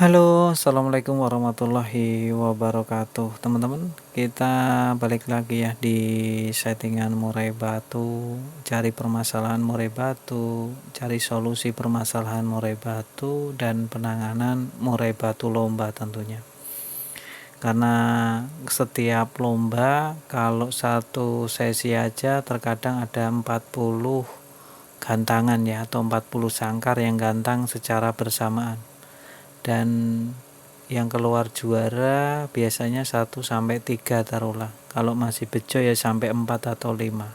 Halo, assalamualaikum warahmatullahi wabarakatuh. Teman-teman, kita balik lagi ya di settingan murai batu, cari permasalahan murai batu, cari solusi permasalahan murai batu, dan penanganan murai batu lomba tentunya. Karena setiap lomba, kalau satu sesi aja terkadang ada 40 gantangan ya, atau 40 sangkar yang gantang secara bersamaan. Dan yang keluar juara biasanya 1 sampai 3 taruhlah. Kalau masih bejo ya sampai 4 atau 5.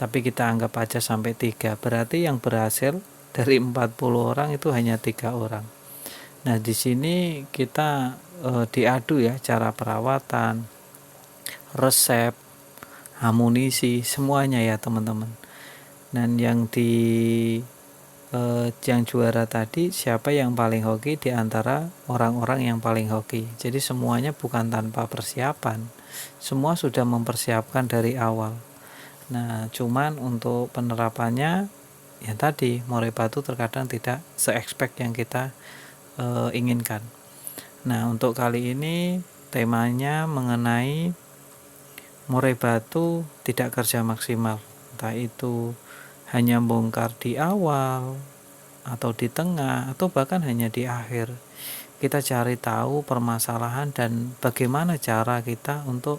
Tapi kita anggap aja sampai 3. Berarti yang berhasil dari 40 orang itu hanya 3 orang. Nah, di sini kita diadu ya cara perawatan, resep, amunisi, semuanya ya teman-teman. Dan yang juara tadi siapa yang paling hoki di antara orang-orang yang paling hoki. Jadi semuanya bukan tanpa persiapan. Semua sudah mempersiapkan dari awal. Nah, cuman untuk penerapannya ya tadi murai batu terkadang tidak se-expect yang kita inginkan. Nah, untuk kali ini temanya mengenai murai batu tidak kerja maksimal. Entah itu hanya bongkar di awal atau di tengah atau bahkan hanya di akhir. Kita cari tahu permasalahan dan bagaimana cara kita untuk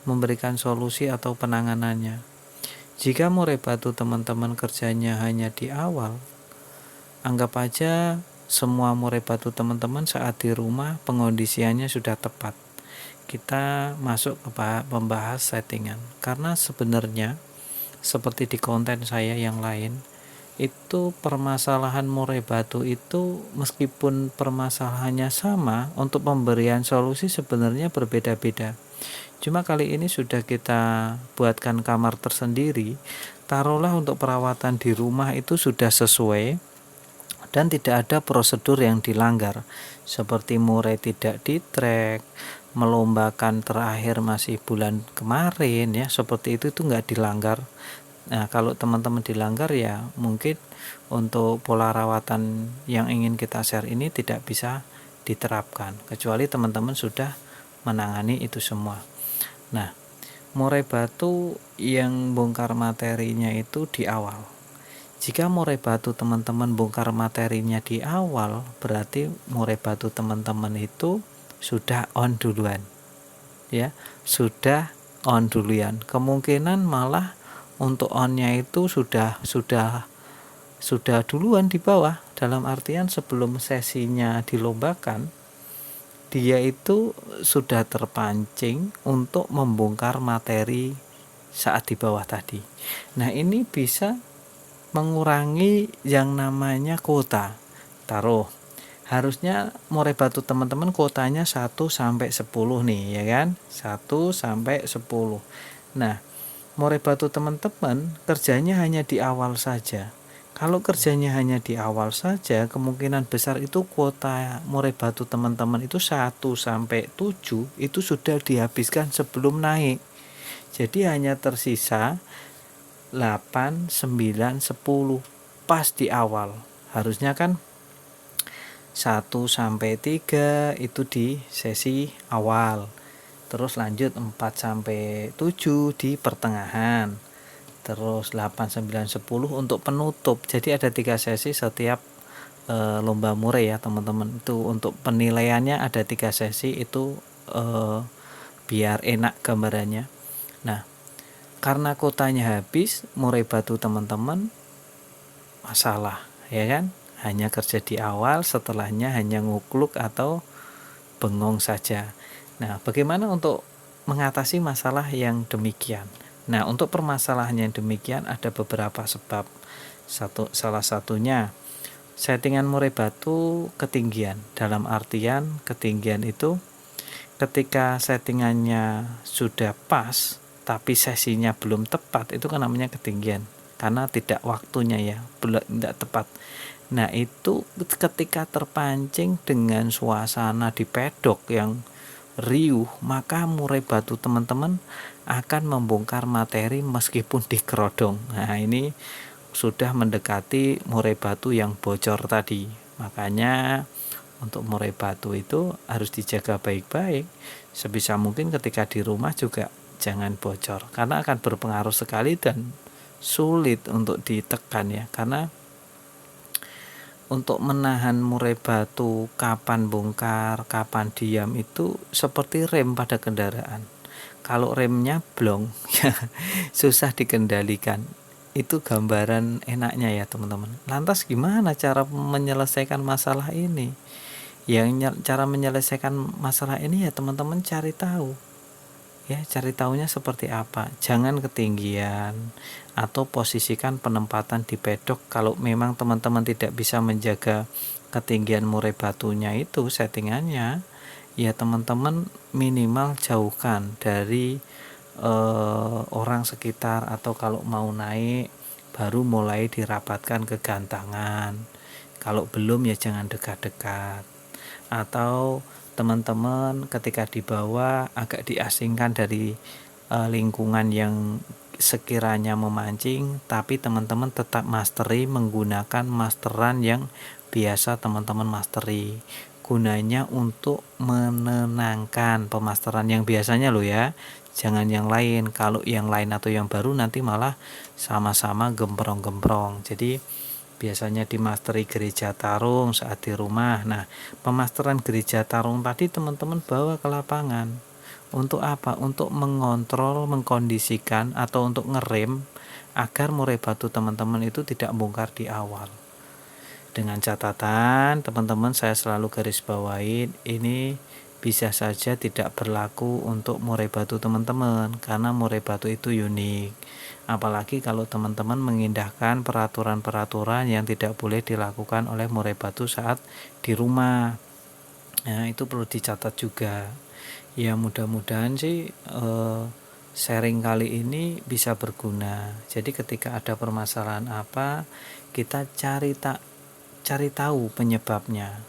memberikan solusi atau penanganannya. Jika murai batu teman-teman kerjanya hanya di awal, anggap aja semua murai batu teman-teman saat di rumah pengondisiannya sudah tepat. Kita masuk ke pembahas settingan. Karena sebenarnya seperti di konten saya yang lain, itu permasalahan murai batu itu meskipun permasalahannya sama, untuk pemberian solusi sebenarnya berbeda-beda. Cuma kali ini sudah kita buatkan kamar tersendiri. Taruhlah untuk perawatan di rumah itu sudah sesuai dan tidak ada prosedur yang dilanggar, seperti murai tidak di-track, melombakan terakhir masih bulan kemarin ya, seperti itu nggak dilanggar. Nah, kalau teman-teman dilanggar ya mungkin untuk pola rawatan yang ingin kita share ini tidak bisa diterapkan, kecuali teman-teman sudah menangani itu semua. Nah, murai batu yang bongkar materinya itu di awal. Jika murai batu teman-teman bongkar materinya di awal, berarti murai batu teman-teman itu sudah on duluan. Ya, sudah on duluan. Kemungkinan malah untuk onnya itu sudah duluan di bawah, dalam artian sebelum sesinya dilombakan dia itu sudah terpancing untuk membongkar materi saat di bawah tadi. Nah, ini bisa mengurangi yang namanya kuota. Taruh harusnya murai batu teman-teman kuotanya 1 sampai 10 nih ya kan, 1 sampai 10. Nah, murai batu teman-teman kerjanya hanya di awal saja. Kalau kerjanya hanya di awal saja, kemungkinan besar itu kuota murai batu teman-teman itu 1 sampai 7 itu sudah dihabiskan sebelum naik. Jadi hanya tersisa 8, 9, 10 pas di awal. Harusnya kan 1 sampai 3 itu di sesi awal. Terus lanjut 4 sampai 7 di pertengahan. Terus 8, 9, 10 untuk penutup. Jadi ada 3 sesi setiap lomba murai ya teman-teman. Itu untuk penilaiannya ada 3 sesi itu biar enak gambarannya. Nah, karena kotanya habis, murai batu teman-teman masalah ya kan, hanya kerja di awal, setelahnya hanya ngukluk atau bengong saja. Nah, bagaimana untuk mengatasi masalah yang demikian? Nah, untuk permasalahan yang demikian ada beberapa sebab. Salah satunya settingan murai batu ketinggian. Dalam artian ketinggian itu ketika settingannya sudah pas tapi sesinya belum tepat, itu kan namanya ketinggian karena tidak waktunya ya, belum tidak tepat. Nah, itu ketika terpancing dengan suasana di pedok yang riuh, maka murai batu teman-teman akan membongkar materi meskipun dikerodong. Nah, ini sudah mendekati murai batu yang bocor tadi. Makanya Untuk murai batu itu harus dijaga baik-baik. Sebisa mungkin ketika di rumah juga jangan bocor, karena akan berpengaruh sekali dan sulit untuk ditekan ya, karena untuk menahan murai batu kapan bongkar, kapan diam itu seperti rem pada kendaraan. Kalau remnya blong ya susah dikendalikan. Itu gambaran enaknya ya teman-teman. Lantas gimana cara menyelesaikan masalah ini? Cara menyelesaikan masalah ini ya teman-teman cari tahu. Ya, cari tahunya seperti apa. Jangan ketinggian atau posisikan penempatan di pedok. Kalau memang teman-teman tidak bisa menjaga ketinggian murai batunya itu settingannya, ya teman-teman minimal jauhkan dari orang sekitar, atau kalau mau naik baru mulai dirapatkan ke gantangan. Kalau belum ya jangan dekat-dekat. Atau teman-teman ketika dibawa agak diasingkan dari lingkungan yang sekiranya memancing, tapi teman-teman tetap mastery menggunakan masteran yang biasa teman-teman mastery. Gunanya untuk menenangkan pemasteran yang biasanya loh ya, jangan yang lain. Kalau yang lain atau yang baru nanti malah sama-sama gemprong-gemprong. Jadi biasanya dimasteri gereja tarung saat di rumah. Nah, pemasteran gereja tarung tadi teman-teman bawa ke lapangan. Untuk apa? Untuk mengontrol, mengkondisikan, atau untuk ngerem agar murai batu teman-teman itu tidak bongkar di awal. Dengan catatan, teman-teman saya selalu garis bawahi, ini bisa saja tidak berlaku untuk murai batu teman-teman, karena murai batu itu unik. Apalagi kalau teman-teman mengindahkan peraturan-peraturan yang tidak boleh dilakukan oleh murai batu saat di rumah. Nah, itu perlu dicatat juga. Ya, mudah-mudahan sih sharing kali ini bisa berguna. Jadi ketika ada permasalahan apa, kita cari tahu penyebabnya.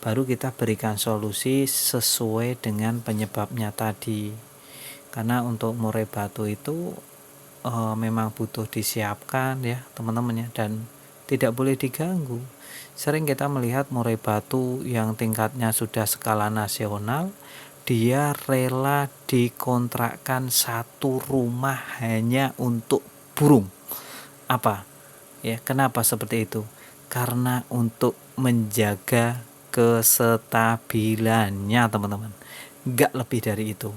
Baru kita berikan solusi sesuai dengan penyebabnya tadi. Karena untuk murai batu itu memang butuh disiapkan ya teman-teman ya, dan tidak boleh diganggu. Sering kita melihat murai batu yang tingkatnya sudah skala nasional, dia rela dikontrakkan satu rumah hanya untuk burung. Apa? Ya, kenapa seperti itu? Karena untuk menjaga kestabilannya teman-teman. Enggak lebih dari itu.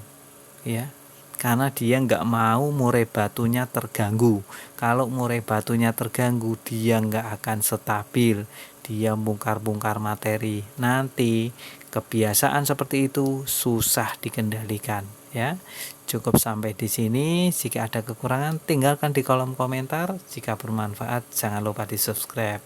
Ya. Karena dia nggak mau murai batunya terganggu. Kalau murai batunya terganggu, dia nggak akan stabil. Dia bongkar-bongkar materi. Nanti kebiasaan seperti itu susah dikendalikan. Ya, cukup sampai di sini. Jika ada kekurangan, tinggalkan di kolom komentar. Jika bermanfaat, jangan lupa di subscribe.